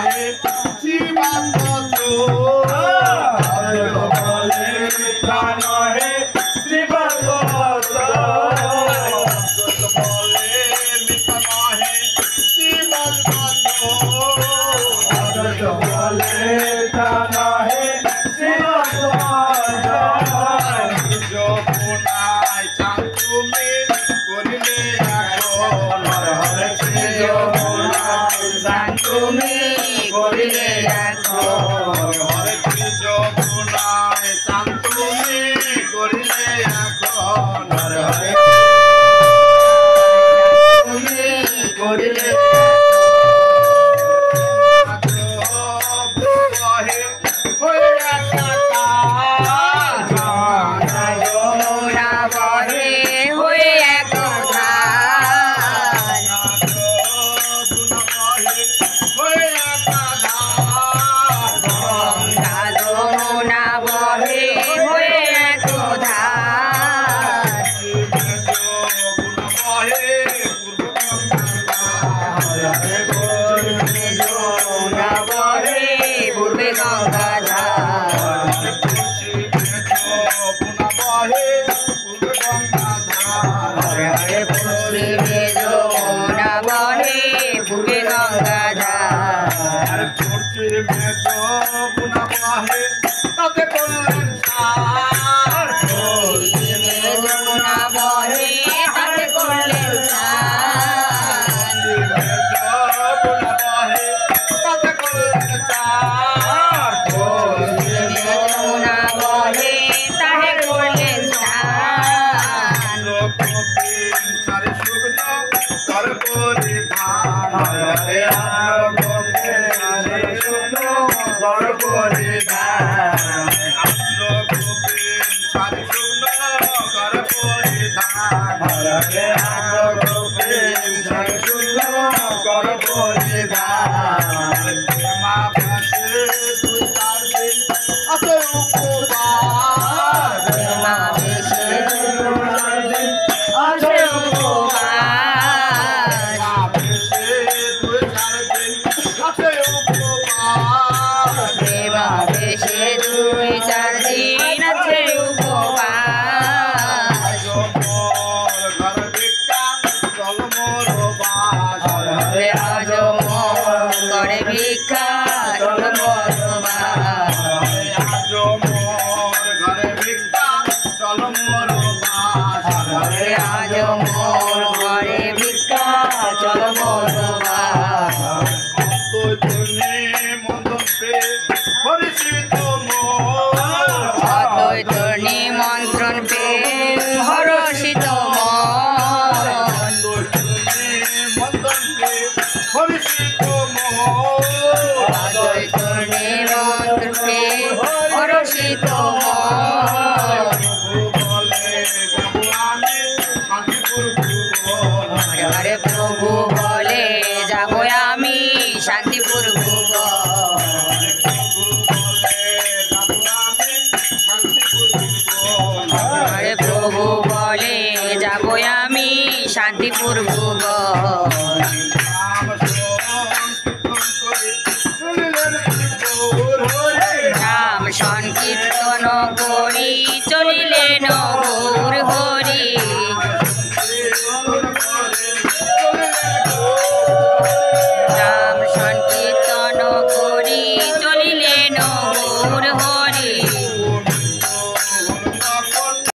নহে জীবাত্ম বলে মিথ্যা নহে জীবাত্ম বলে মিথ্যা নহে জীবাত্ম বলে মিথ্যা নহে যমুনায় চাঁদ তুমি করিলে এখন যমুনায় চাঁদ তুমি করিলে এখন যমুনায় চাঁদ তুমি করিলে এখন তুমি করিলে তাতে করলেন সার যমুনা বহে তাতে করলেন সার যমুনা বহে তাতে করলেন সার যমুনা বহে তাতে করলেন সার লোকবিন সারে শুকনো কর পরিধান লোকবিন সারে শুকনো কর পরিধান লোকবিন সারে শুকনো কর পরিধান লোকবিন সারে শুকনো কর পরিধান মা ভাসে দুই চার দিন আছে উপবাস মা ভাসে দুই চার দিন আছে উপবাস মা ভাসে দুই চার দিন আছে উপবাস মা ভাসে দুই চার দিন আছে উপবাস মোর ঘর ভিক্ষা চল মোর বাস আজ মোর ঘরে ভিক্ষা চল মোর বাস আজ মোর ঘরে ভিক্ষা চল মোর বাস আজ মোর ঘরে ভিক্ষা চল মোর বাস তুই তুমি মন্দন পে হরিষিত মোর তুই তুমি মন্ত্রণ পে হরষিত মোর তুই তুমি মন্দন পে হরিষিত মোর তুই তুমি মন্ত্রণ পে হরষিত মোর বলে যাবো আমি শান্তিপুর ভুবন হরে প্রভু বলে যাবো আমি শান্তিপুর ভুবন হরে প্রভু বলে যাবো আমি শান্তিপুর ভুবন নাম সংকীর্তন করি চলিলেন গৌর হরি নাম সংকীর্তন করি চলিলেন গৌর হরি